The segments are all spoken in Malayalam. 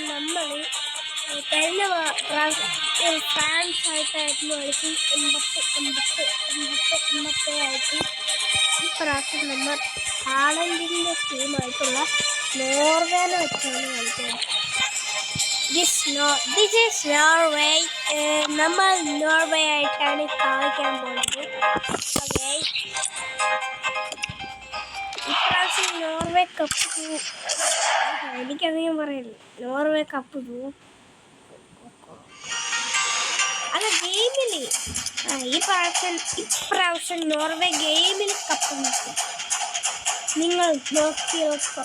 നമ്മൾ കഴിഞ്ഞ ഫ്രാൻസ് ആയിട്ടായിരുന്നു കളിച്ച് 80 ആയിട്ട്. ഈ പ്രാവശ്യം നമ്മൾ ഹാളൻഡിൻ്റെ ടീമായിട്ടുള്ള നോർവേനെ വെച്ചാണ് കളിക്കുന്നത്. This is Norway. നമ്മൾ നോർവേ ആയിട്ടാണ് കളിക്കാൻ പോകുന്നത്. ഓക്കെ, ഇപ്രാവശ്യം നോർവേ കപ്പ് എനിക്കധികം പറയില്ല. നോർവേ കപ്പ് അത് ഗെയിമിൽ ഇപ്രാവശ്യം നോർവേ ഗെയിമിൽ കപ്പ് നിൽക്കും. നിങ്ങൾ നോക്കിയേക്കോ.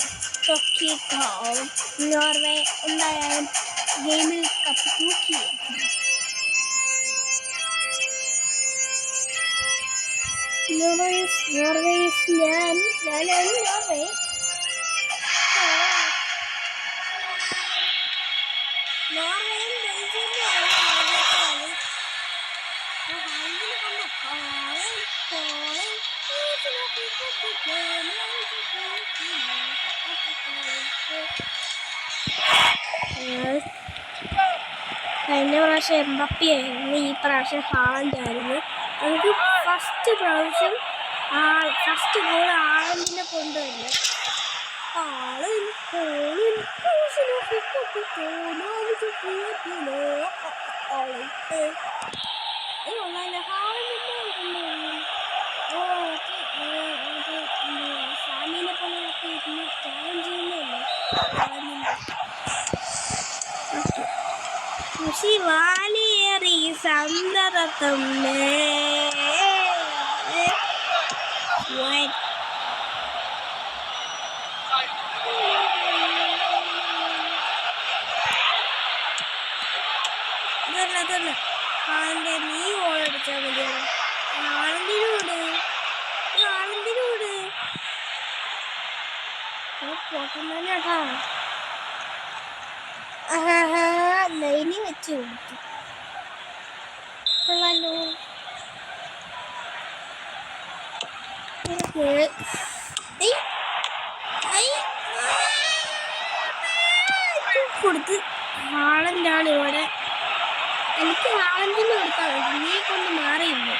നോർവേ എന്തായാലും ഗെയിമിൽ കപ്പ് തൂക്കി. നോർവേ കഴിഞ്ഞ പ്രാവശ്യം എംബാപ്പയായിരുന്നു, ഈ പ്രാവശ്യം ഹാളൻഡായിരുന്നു. നമുക്ക് ഫസ്റ്റ് ഗോൾ ഹാളൻഡിനെ കൊണ്ടുവന്നു. സാമിനെ പോലെയൊക്കെ ഇരുന്ന് ചാലഞ്ച് ചെയ്യുന്നതല്ലേ കൃഷി വാലിയേറി സന്തതം. അതല്ല ആളിൻ്റെ നീ ഓളടിച്ചാൽ മതിയാണ്. ആളിൻ്റെനോട് പൊട്ടന്നാട്ടാ ലൈനി വെച്ച് കൊടുത്തു. കൊള്ളാലോ. കൊടുത്ത് ഹാളൻഡാണ് ഇവിടെ. എനിക്ക് ഹാളൻഡിന് കൊടുക്കാൻ നീ കൊണ്ട് മാറിയില്ല.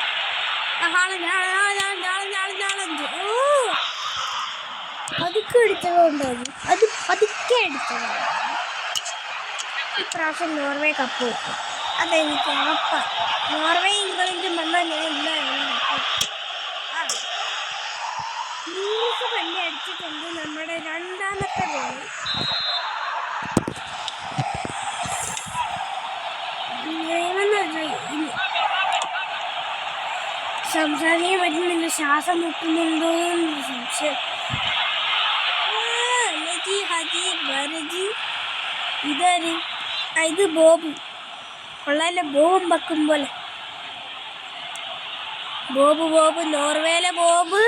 പതുക്കെ അടിച്ചതുകൊണ്ട് അത് പതുക്കെ അടിച്ചതാണ്. ഇപ്രാവശ്യം നോർവേ കപ്പ് വെക്കും, അതെനിക്ക് ഉറപ്പാണ്. നോർവേ ഇംഗ്ലണ്ടും വന്നാൽ ഞാൻ ഇല്ല. ന്യൂസ് തന്നെ അടിച്ചിട്ടുണ്ട് നമ്മുടെ രണ്ടാമത്തെ ഗോൾ. സംസാരിക്കാൻ പറ്റുന്നില്ല, ശ്വാസം മുട്ടുന്നുണ്ടോ എന്ന് സംശയം. ഇത് ബോബ് കൊള്ളാലെ, ബോബും വെക്കും പോലെ. ബോബ് നോർവേയിലെ ബോബ്.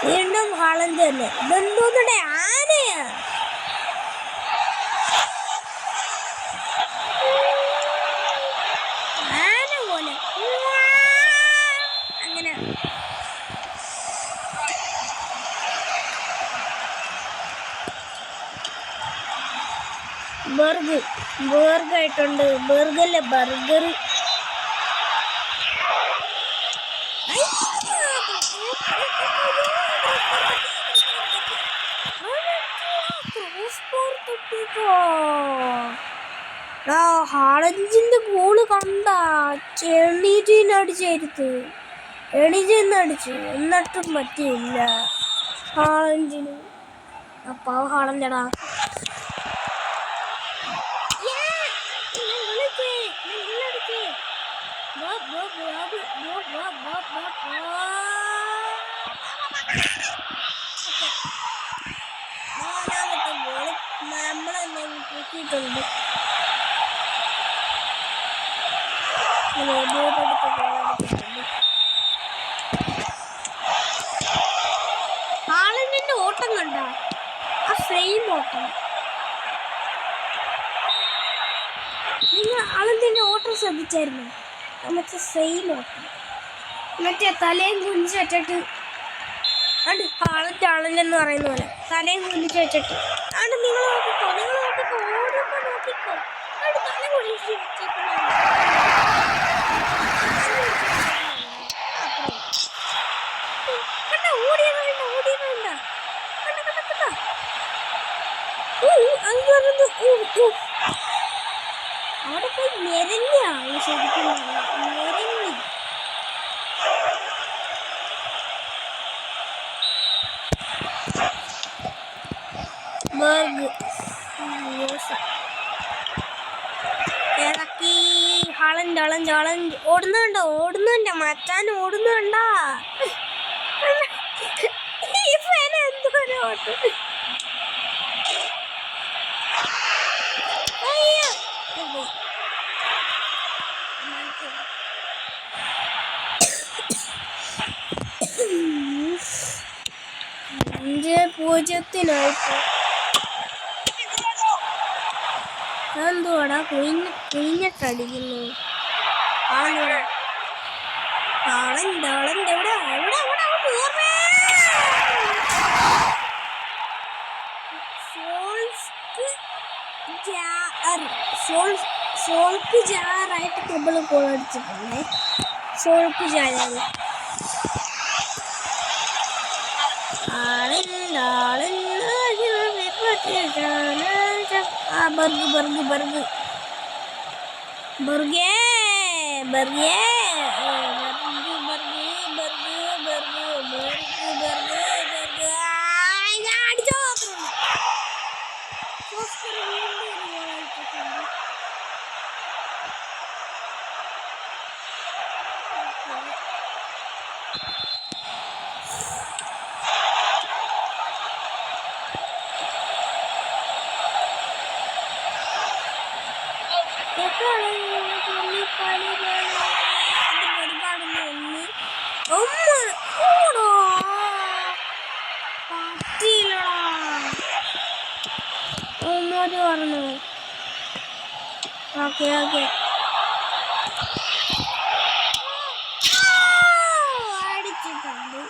വീണ്ടും ഹാളൻഡ് തന്നെ. ഇതെന്തോന്നുടെ ആനയാ. ആന പോലെ അങ്ങനെ. ബർഗായിട്ടുണ്ട്. ബർഗർ ഹാളൻഡിന്റെ ഗോള് കണ്ട. എണീറ്റടിച്ചെടുത്ത് എണീറ്റടിച്ചു, എന്നിട്ടും പറ്റിയില്ല ഹാളൻഡിന്. അപ്പൊ ഹാളൻഡടാ. നാലാമത്തെ ഗോള് നമ്മളെന്നെ പൊക്കിയിട്ടുണ്ട്. ഹാളൻഡിന്റെ ഓട്ടം കണ്ട, ആ സെയിം ഓട്ടം. നിങ്ങൾ ഹാളൻഡിന്റെ ഓട്ടം ശ്രദ്ധിച്ചായിരുന്നു? മറ്റേ സെയിം ഓട്ടം. മറ്റേ തലയും കുനിച്ച് വെച്ചിട്ട് അത് ഹാളറ്റാണെന്ന് പറയുന്ന പോലെ തലയും കുനിച്ച് വെച്ചിട്ട് ആണ്. നിങ്ങൾ നോക്കിക്കോ ഓടുമ്പോൾ നോക്കിക്കോ. അത് തല കുനിച്ച് വെച്ചേക്കണ ഓടിയത് കണ്ട അവിടെ പോയി നിരങ്ങാണ് ശരിക്കും നിരങ്ങി. ഇറക്കി ഹളഞ്ച് ഓടുന്നുണ്ടോ മച്ചാൻ ഓടുന്നുണ്ടാ. ഈ ഫാൻ എന്തോരം ഓട്ടം. എന്തുവാടാ കുഞ്ഞിട്ടടിക്കുന്നു. സോൾക്ക് ജാറായിട്ട് നമ്മള് ഗോൾ അടിച്ചിട്ടുണ്ടേ. സോൾക്ക് ജാറാണ്. പറഞ്ഞു. ഓക്കെ അടിച്ചിട്ടുണ്ട്.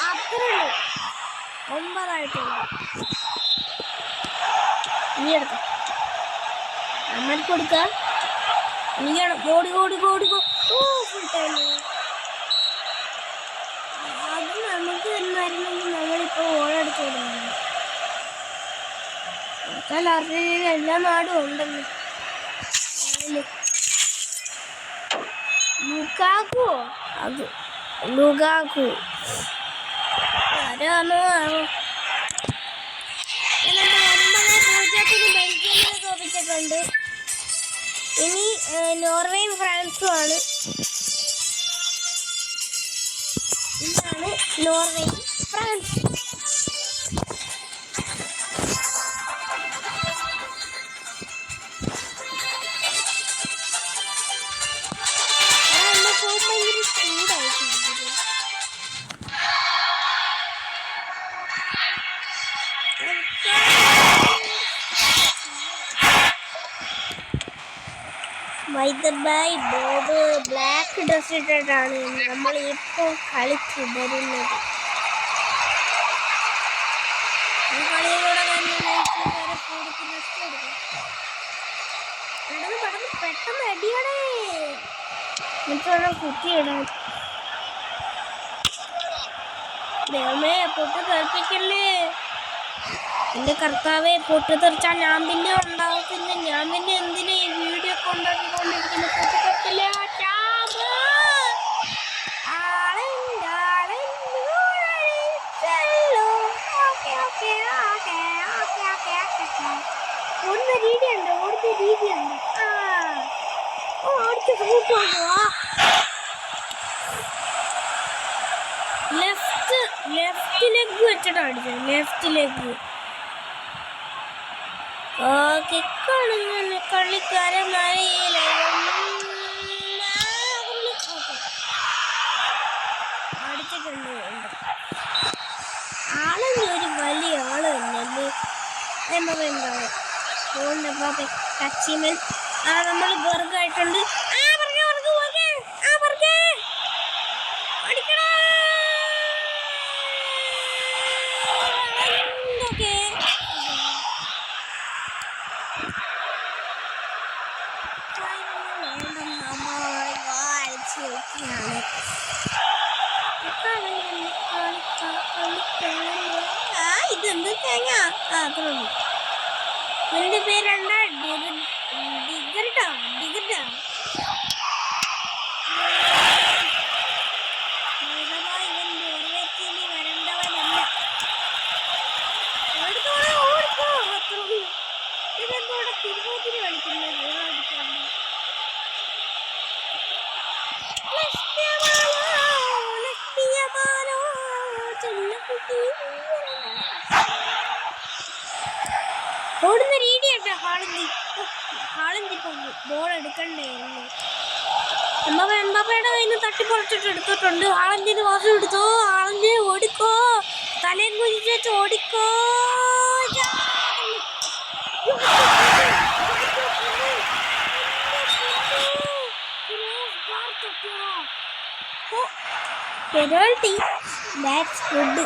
അത്രയുള്ളൂ. 9 ആയിട്ടുള്ളൂ. നീ എടുക്ക അമ്മക്ക് കൊടുക്ക. നീയാണ് ഓടി ഫുൾ ടൈം. അത് നമുക്ക് എന്നായിരുന്നെങ്കിൽ നമ്മളിപ്പോ ഓളെടുത്ത് കൊടുക്കണം. അറിയില്ല എല്ലാ നാടും ഉണ്ടല്ലോ. ലുക്കാക്കു അത് ലുക്കാക്കു ആരാണോ ആവോ. 9-0 ബെൽജിയമിനെ തോപ്പിച്ചിട്ടുണ്ട്. ഇനി നോർവേയും ഫ്രാൻസും ആണ്. ഇതാണ് നോർവേയും ഫ്രാൻസും. മൈദബായ് ബോബ് ബ്ലാക്ക് ഡ്രസ് ഇട്ടിട്ടാണ് നമ്മൾ ഇപ്പോൾ കളിച്ചു വരുന്നത്. ഈ കളിയിലൂടെ പെട്ടെന്ന് അടിയടേ എന്നിട്ട് കുത്തിയിടാൻ. ദൈവമേ പൊട്ട് തെറിപ്പിക്കല്ലേ എൻ്റെ കർത്താവെ. പൊട്ടിത്തെറിച്ചാൽ ഞാൻ പിന്നെ ഉണ്ടാകത്തില്ല. ഞാൻ പിന്നെ എന്തിനാ ഈ വീഡിയോ ഒക്കെ ഉണ്ടാക്കിക്കൊണ്ടിരിക്കുന്നത്? പൊട്ടിത്തെറിക്കില്ല. രീതിയുണ്ട്, ഓടുന്ന രീതിയുണ്ട്. അടിച്ച് സൂപ്പറാ. ലെഫ്റ്റ് ലെഗ് വെച്ചിട്ടാ അടിച്ചത്. Left leg. കിക്കാണ് കളിക്കാരന്മാരെ അടിച്ചിട്ടുണ്ട്. ആളെന്ന് ഒരു വലിയ ആള് തന്നെയല്ലേ. ടച്ചിമൻ നമ്മൾ ബർഗായിട്ടുണ്ട്. ഇതെന്ത് തേങ്ങ? എന്റെ പേരെന്താ? ഡിഗർട്ടാ. ഇതെന്തോടെ തിരുവോത്തിരി കളിക്കുന്നത്? ഓടുന്ന രീതിയാട്ടോ ഹാളന്തി ബോൾ എടുക്കണ്ടായിരുന്നു. എംബാപ്പയുടെ കയ്യിൽ നിന്ന് തട്ടിപ്പറിച്ചിട്ട് എടുത്തിട്ടുണ്ട്. ഹാളന്തിന് വാസം എടുത്തോ. ഹാളന്തി ഓടിക്കോ, തലയും കുഴിച്ച് വെച്ച് ഓടിക്കോ. പെനാൽറ്റി. That's good.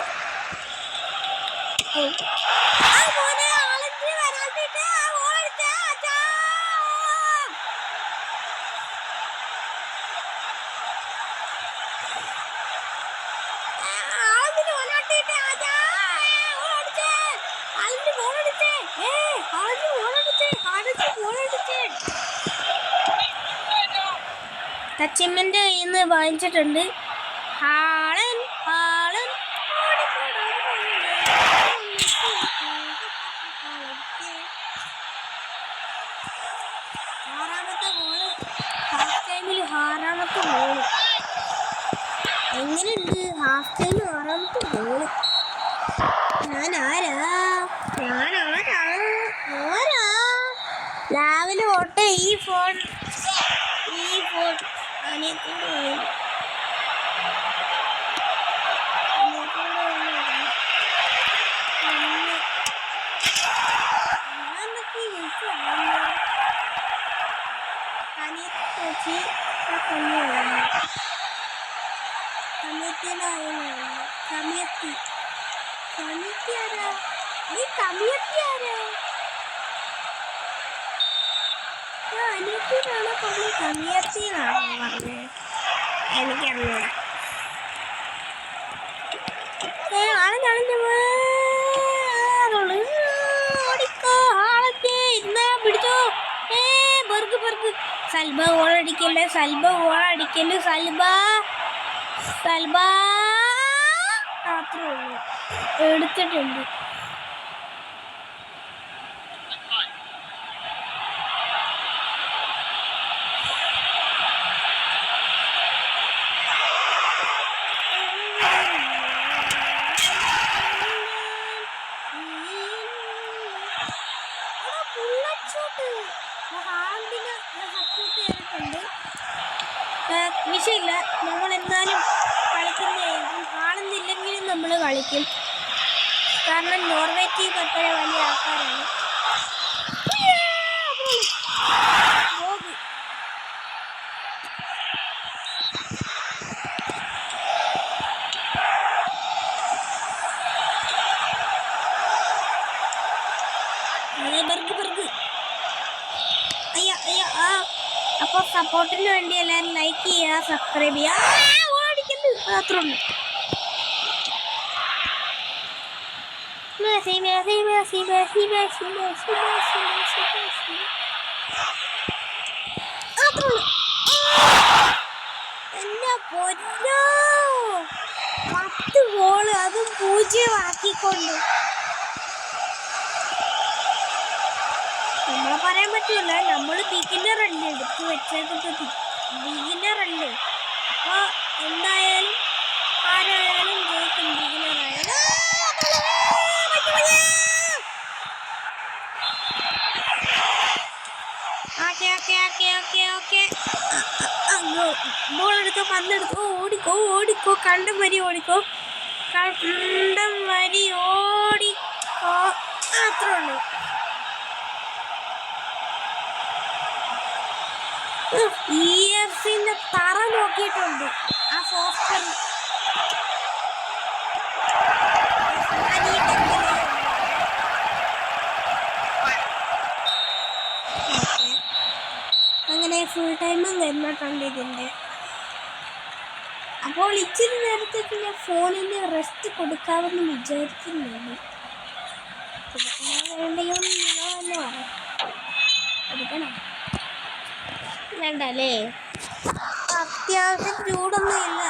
ടച്ചിമ്മന്റെ കയ്യിൽ നിന്ന് വാങ്ങിച്ചിട്ടുണ്ട്. ആറാമത്തെ ഗോള് എങ്ങനെയുണ്ട്? ഹാഫ് ടൈം 6ാമത്തെ ഗോള്. ഞാനാരാ? രാവിലെ തൊട്ട് ഈ ഫോൺ അനിയത്തിൻ്റെ കയ്യിൽ. അനിയത്തിനാണോ കമിയത്തിനാണോ പറഞ്ഞത്? എനിക്കറിയാം. സൽബ ഗോളടിക്കല്ലേ, സൽബ അത്രേ ഉള്ളൂ. എടുത്തിട്ടുണ്ട്. വിഷയമില്ല, നമ്മൾ എന്നാലും കളിക്കുന്നതായിരിക്കും. ആളെന്നില്ലെങ്കിലും നമ്മൾ കളിക്കും. കാരണം നോർവേ ടീം അത്ര വലിയ ആൾക്കാരാണ്. അപ്പോൾ സപ്പോർട്ടിന് വേണ്ടി എല്ലാവരും ലൈക്ക് ചെയ്യുക, സബ്സ്ക്രൈബ് ചെയ്യുക. ഓടിക്കുന്നു മാത്രമേ എന്നെ പൊന്നോ, 10 ഗോള്, അതും 0 ആക്കിക്കൊണ്ട്. നമ്മളെ പറയാൻ പറ്റില്ല. നമ്മൾ ബിഗിനറല്ലേ എടുത്ത് വെച്ചേക്കുന്നത്, ബിഗിനറല്ലേ. അപ്പോൾ എന്തായാലും ആരായാലും ജയിക്കും, ബിഗിനറായാലും. ബോളെടുത്തോ, പന്തെടുത്തോ, ഓടിക്കോ ഓടിക്കോ, കണ്ടം വരി ഓടിക്കോ, കണ്ടം വരി ഓടിക്കോ, അത്രേ ഉള്ളൂ. EFCന്റെ തറ നോക്കിയിട്ടുണ്ട് ആ പോസ്റ്റർ. അങ്ങനെ ഫുൾ ടൈമും വരുന്നിട്ടുണ്ട് ഇതിൻ്റെ. അപ്പോൾ ഇച്ചിരി നേരത്തേക്ക് ഞാൻ ഫോണിന് റെസ്റ്റ് കൊടുക്കാമെന്ന് വിചാരിക്കുന്നുണ്ട്. വേണ്ടയോ നിങ്ങളെന്ന് പറയാം. കൊടുക്കണം വേണ്ടല്ലേ? അത്യാവശ്യം ചൂടൊന്നും ഇല്ല.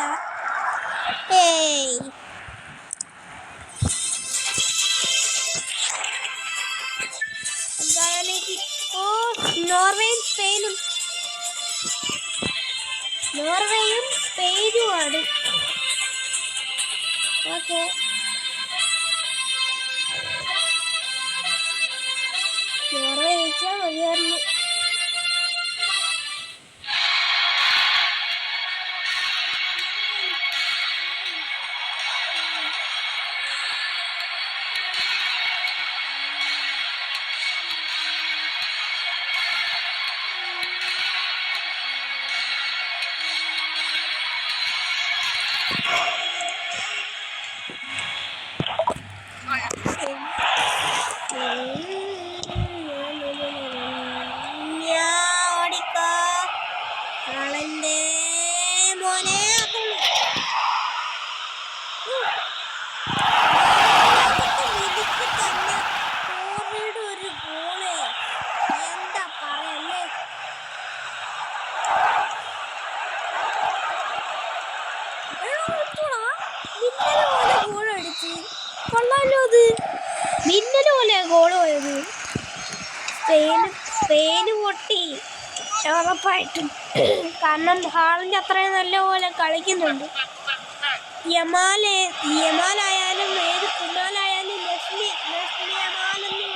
എന്തായാലും നോർവേയും സ്പെയിനും സ്പെയിനുമാണ്. ഓക്കെ, നോർവേ ജയിച്ചാൽ മതിയായിരുന്നു. കൊള്ളാലോ, അത് മിന്നല് പോലെ ഗോൾ പോയത്. സ്പെയിന് പൊട്ടി ഉറപ്പായിട്ടും. കാരണം ഹാളിൻ്റെ അത്രയും നല്ല പോലെ കളിക്കുന്നുണ്ട്. യമാലായാലും ഏത് കുമാലായാലും ലെസ്ലി യമാലെന്ന്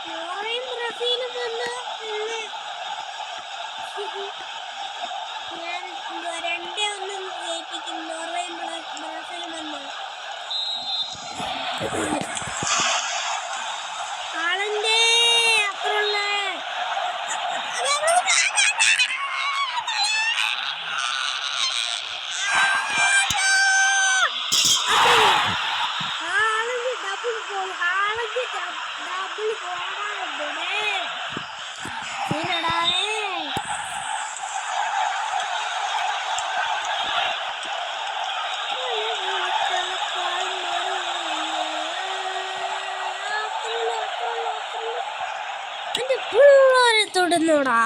നോറയും ബ്രസീലും വന്ന് ഞാൻ 2-1 ജയിപ്പിക്കും. നോർവേയും ബ്രസീലും വന്ന് ആളന്റെ അപ്പുറമുള്ള ഡബിൾ ഗോളാണ്. തൊടുന്നോടാ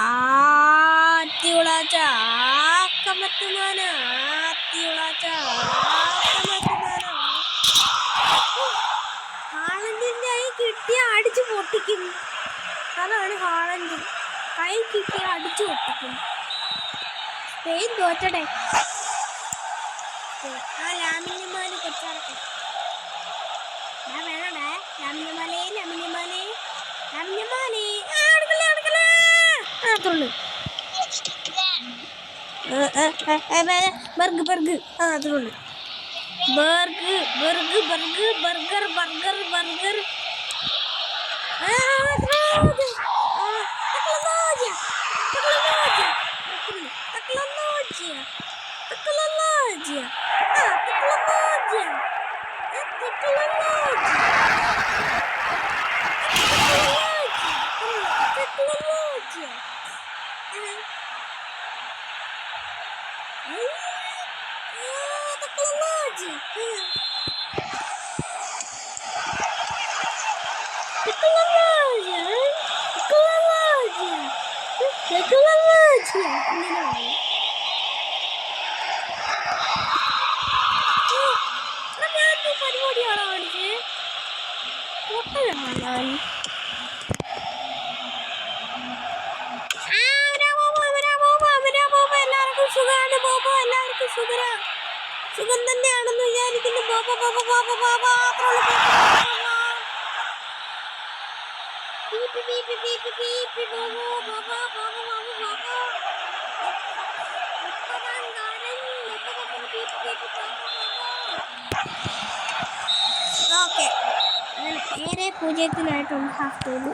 ഹാളണ്ടിന്റെ കൈ കിട്ടിയ അടിച്ചു പൊട്ടിക്കും. അതാണ് ഹാളണ്ട്, കൈ കിട്ടിയ അടിച്ചു പൊട്ടിക്കും. സ്പെയിൻ തോറ്റടെ. ആ ലാമിനിമാല് കൊച്ചാറട്ടെ വേണടേ. ലാമിനിമാലേ അതുള്ളു. ബർഗ് അതുള്ളു. ബർഗർ പരിപാടിയാണോ കാണിച്ച്? പൊട്ടനാണ്. എല്ലാവർക്കും സുഖമാണ് ബോബോ, എല്ലാവർക്കും സുഖം തന്നെയാണെന്ന് വിചാരിക്കുന്നു. ബോബോ ബോബോ ബോബോ ബോബോ ഓക്കെ, നേരെ പൂജ്യത്തിനായിട്ടുണ്ട് ഹാഫ് ടൈം.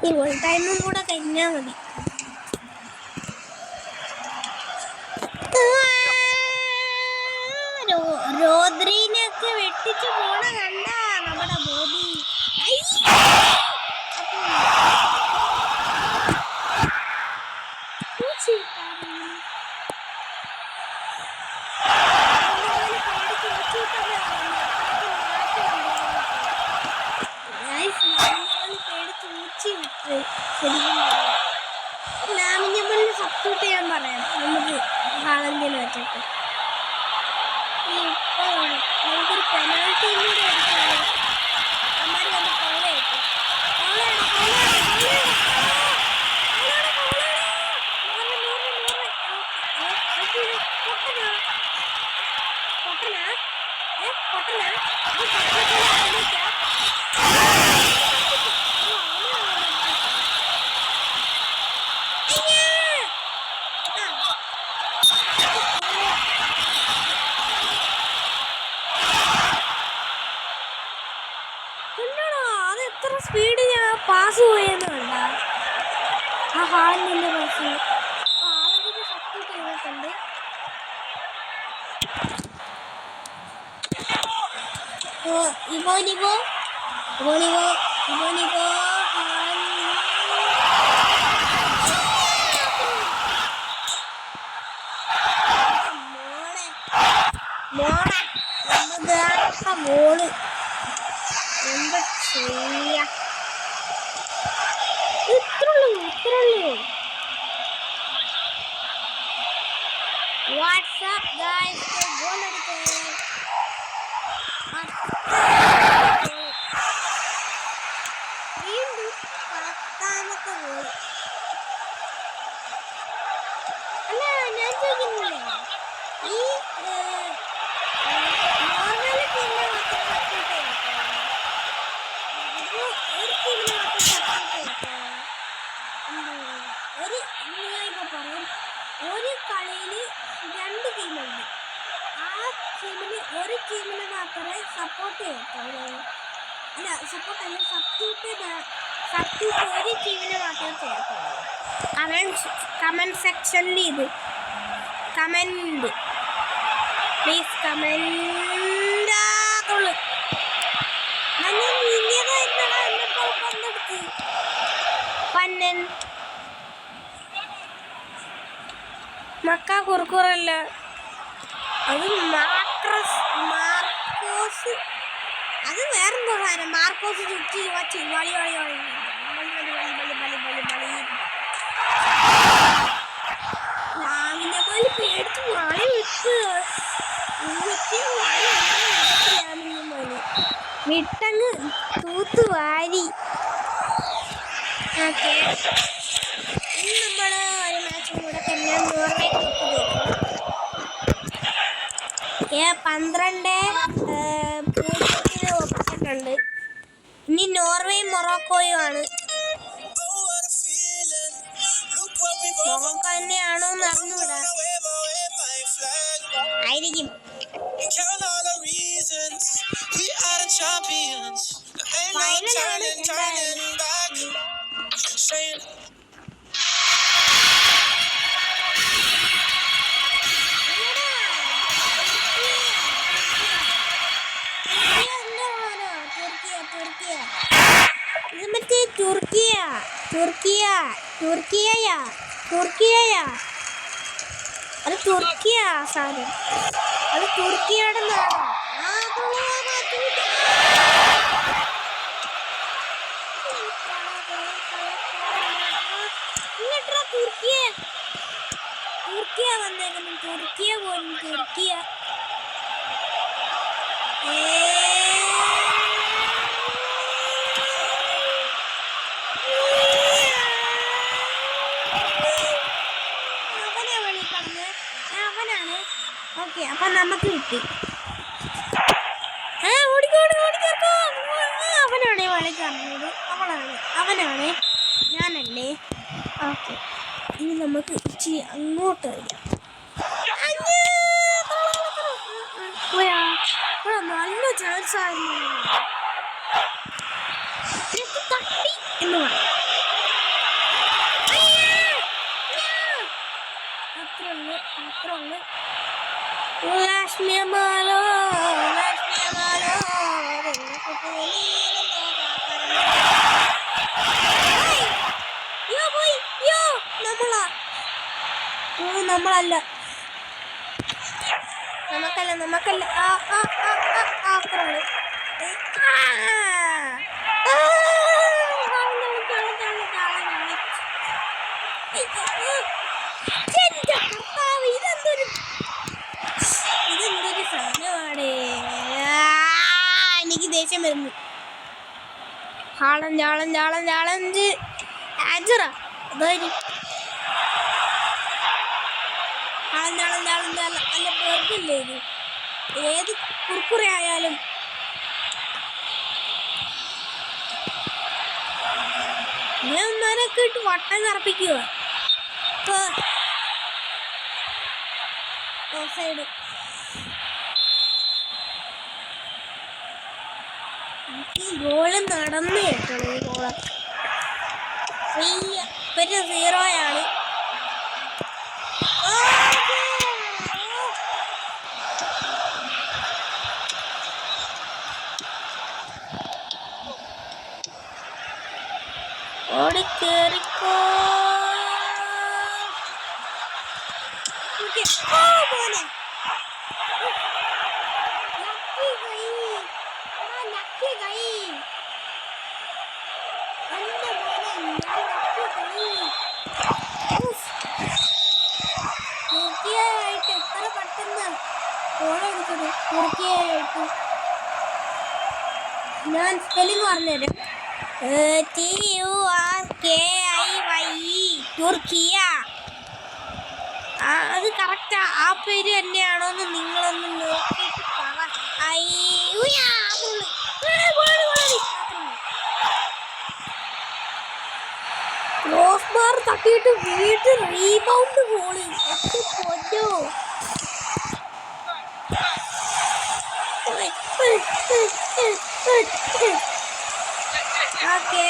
ഈ ഫുൾ ടൈമും കൂടെ കഴിഞ്ഞാൽ മതി. രോദ്രീനൊക്കെ വെട്ടിച്ചു പോണ കണ്ട നമ്മുടെ ബോബി. ലാമിഞ്ഞമ്മലിന് സബ്സ്റ്റിറ്റ്യൂട്ട് ചെയ്യാൻ പറയാം നമുക്ക് ഹാളന്റിനെ വെച്ചിട്ട്. നമുക്കൊരു പെനാൽറ്റി കൂടെ എടുക്കാം. അമ്മമാർ വന്ന് കോളയായിട്ട് സ്പീഡ് ഞാൻ പാസ് പോയെന്ന് കണ്ട ആ ഹാളിൻ്റെ പാസ്. ഹാളിൻ്റെ സപ്പോർട്ട് ചെയ്തിട്ടുണ്ട്. ഇവനിവോ മോള് എന്താ ചെയ്യാ? ഇത്രയുള്ളൂ. വാട്സ്ആപ്പ് ഗായ്സ്, ഗോൾ അടിക്കേ. വീണ്ടും 10ാമത്തെ ഗോൾ. അല്ല, ഞാൻ ചോദിക്കുന്നില്ലേ, ഈ നോർമൽ ടീമിനെ ഒരു കളിയിൽ 2 ടീമുണ്ട്. ആ ടീമിന് ഒരു ടീമിനെ മാത്രമേ സപ്പോർട്ട് ചെയ്യത്തുള്ളൂ. അല്ല, സപ്പോർട്ടല്ല, സബ്സ്റ്റിറ്റ്യൂട്ട് ഒരു ടീമിനെ മാത്രമേ ചെയ്യത്തുള്ളൂ. കമൻറ്റ് സെക്ഷനിൽ ഇത് കമൻറ്റ് പ്ലീസ് കമൻറ്റുള്ളൂ. പന്നൻ മക്ക കുറുക്കുറല്ല, അത് മാർക്കോസ്, അത് വേറെന്തോ സാധനം. മാർക്കോസ് ചുറ്റി വളി പേടിച്ച് വളി വിട്ടങ്ങ് തൂത്ത് വാരി. ഓക്കെ, ഇനി നമ്മൾ ഒരു മാച്ചും കൂടെ തന്നെ നോർവേ തൊട്ട് 12 ഒപ്പിച്ചിട്ടുണ്ട്. ഇനി നോർവേയും മൊറോക്കോയും ആണ്. മൊറോക്കോ തന്നെയാണോ എന്ന് അറിഞ്ഞൂടാ, ആയിരിക്കും. ഫൈനലാണ് ഇത് മറ്റേ തുർക്കിയയാ അത് തുർക്കിയ സാധനം. അത് തുർക്കിയുടെ നാടാ. തുർക്കിയ വന്നേക്കുന്നു. തുർക്കിയ പോലും ഔട്ട്. അവനാണേ വഴക്ക് പറഞ്ഞത്, അവനാണേ, ഞാനല്ലേ. ഓക്കെ, ഇനി നമുക്ക് ഇച്ചിരി അങ്ങോട്ട് വരാം. നല്ല ചാൻസ് ആയിരുന്നു തട്ടി എന്ന് പറയാം. അത്രയുള്ളു. ലക്ഷ്മിയമാലോ നമ്മളല്ല ഇതെന്തൊരു സാധനമാണ്. എനിക്ക് ദേഷ്യം വരുന്നു. ഹാളഞ്ച് ആജറ അല്ല ബർഗല്ലേ ഇത്, ഏത് കുർക്കുറെ ആയാലും ഇട്ട് വട്ടം കറപ്പിക്കുക. സൈഡ് ഗോള് നടന്നു കേട്ടോ. ഈ ഗോളൊക്കെ പിന്നെ 0-ആണ്. ഓടിക്കേറിക്കോ പോലെ. തീർച്ചയായിട്ടും എത്ര പെട്ടെന്ന് ഗോളടിച്ചത്. തീർച്ചയായിട്ടും ഞാൻ സ്പെല്ലിംഗ് പറഞ്ഞുതരാം. TURKIYE തുർക്കിയ. അത് കറക്റ്റാ. ആ പേര് തന്നെയാണോ എന്ന് നിങ്ങളൊന്ന് നോക്കിയിട്ട് പറ. ക്രോസ് ബാർ തട്ടിയിട്ട് വീണ്ടും റീബൗണ്ട് ഗോളി. പൊന്നോ, ഓക്കെ.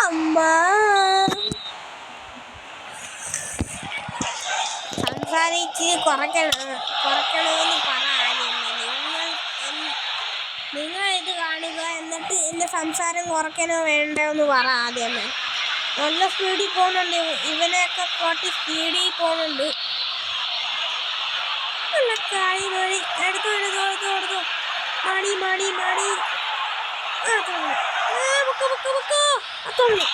അമ്മ സംസാരിച്ച് കുറയ്ക്കണമെന്ന് പറ. നിങ്ങൾ ഇത് കാണുക, എന്നിട്ട് എൻ്റെ സംസാരം കുറയ്ക്കണോ വേണ്ടോ എന്ന് പറ ആദ്യം. നല്ല സ്പീഡിൽ പോകുന്നുണ്ട്, ഇവനെയൊക്കെ കോട്ടി സ്പീഡിൽ പോകുന്നുണ്ട്. നല്ല കളി മണി എടുത്തു മണി അതുള്ളു.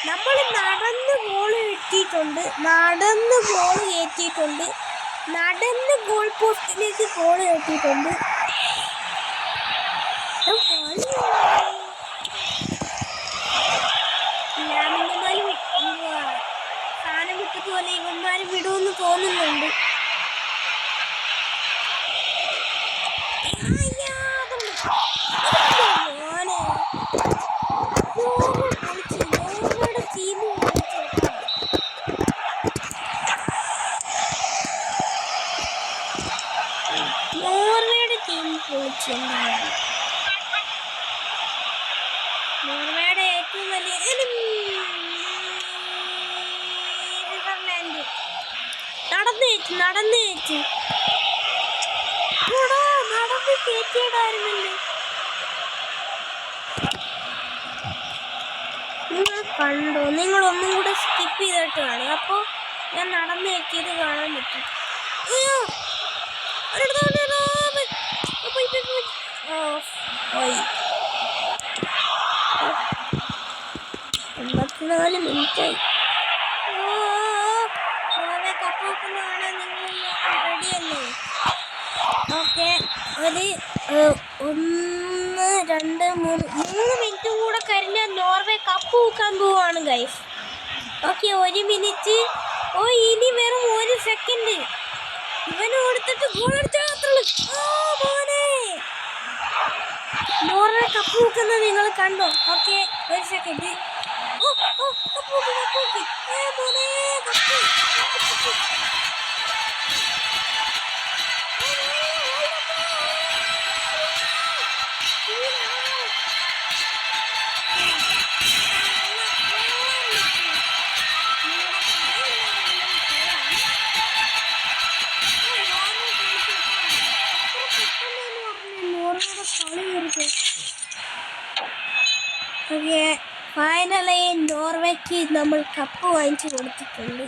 നമ്മൾ നടന്ന് ഗോൾ കയറ്റിയിട്ടുണ്ട്, നടന്ന് ഗോൾ പോസ്റ്റിലേക്ക് ഗോൾ കയറ്റിയിട്ടുണ്ട്. സാധനം വിട്ടതുപോലെ ഇവന്മാര് വിടുമെന്ന് തോന്നുന്നുണ്ട്. നോർവേയുടെ ടീം പൊളിച്ചുണ്ടായിരുന്നു. നോർവേയുടെ ഏറ്റവും വലിയ നെതർലാൻഡ് നടന്ന് കയറ്റിയിടായിരുന്നല്ലോ. നിങ്ങൾ കണ്ടോ? നിങ്ങളൊന്നും കൂടെ സ്കിപ്പ് ചെയ്തിട്ട് കാണും, അപ്പോൾ ഞാൻ നടന്ന് കയറ്റിയത് കാണാൻ പറ്റും. അയ്യോ, 84 മിനിറ്റായി. കപ്പോക്കുന്നതാണ്. നിങ്ങൾ റെഡിയല്ലേ? ഓക്കെ, 1, 2 3 മിനിറ്റ് കൂടെ കഴിഞ്ഞാൽ നോർവേ കപ്പ് വെക്കാൻ പോവാണ് ഗൈസ്. Okay 1 minute. ഓ ഇനി വെറും 1 സെക്കൻഡ്. ഇവന് കൊടുത്തിട്ട് ഗോൾ അടിച്ചാൽ നോർവേ കപ്പ് വെക്കുന്നത് നിങ്ങൾ കണ്ടോ? Okay 1 second. ഫൈനലി നോർവേക്ക് നമ്മൾ കപ്പ് വാങ്ങിച്ചു കൊടുത്തിട്ടുണ്ട്.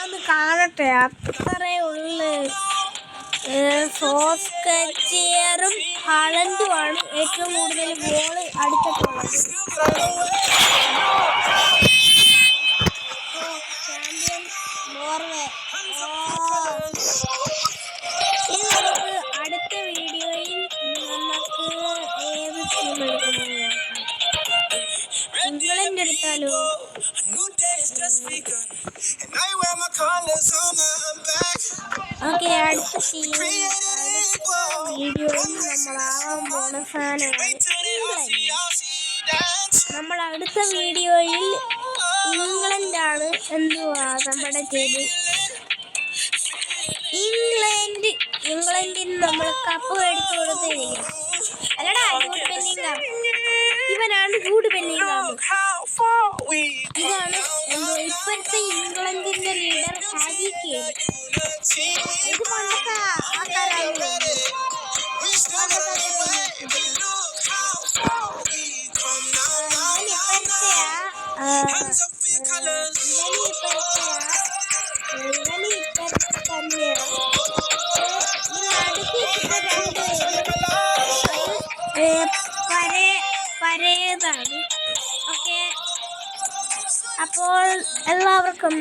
ഒന്ന് കാണട്ടെ, അത്രേ ഉള്ളു. സോസ്കച്ചിയറും ഹാളണ്ടുമാണ് ഏറ്റവും കൂടുതൽ ഗോൾ അടിച്ചിട്ടുള്ളത്. Champion Norway. ഇനി നമുക്ക് അടുത്ത വീഡിയോയിൽ നമുക്ക് ഏത് ടീം എടുക്കുന്നത് ഇംഗ്ലണ്ട് എടുത്താലോ? ഓക്കെ അടുത്ത ടീം വീഡിയോയിൽ നമ്മളാവാൻ പോണ സാധനമാണ് നമ്മൾ അടുത്ത വീഡിയോയിൽ ഇംഗ്ലണ്ടാണ് എന്തുവാ നമ്മുടെ ടീം. ഇംഗ്ലണ്ടിന് നമ്മൾ കപ്പ് മേടിച്ചു കൊടുത്തിരിക്കും. അല്ലടാ ജൂഡ് ബെല്ലിംഗാം, ഇവനാണ് ജൂഡ് ബെല്ലിംഗാം. ഇതാണ് ഇപ്പോഴത്തെ ഇംഗ്ലണ്ടിന്റെ ലീഡർ ഹാരി കെയ്ൻ. ഇത് പണ്ടത്തെ ആൾക്കാരായിരുന്നു. പരേതാണ്. ഓക്കെ അപ്പോൾ എല്ലാവർക്കും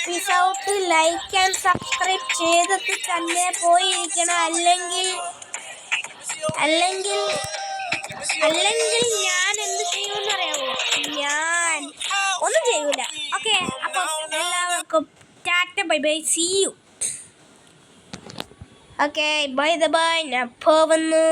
peace out. Like and subscribe ചെയ്തിട്ട് തന്നെ പോയിരിക്കണം. അല്ലെങ്കിൽ ഞാൻ എന്ത് ചെയ്യുമെന്ന് അറിയാമോ? ഞാൻ ഒന്നും ചെയ്യൂല. ഓക്കെ അപ്പോൾ എല്ലാവർക്കും tata bye bye, see you. Okay bye ഞാൻ പോകുന്നു.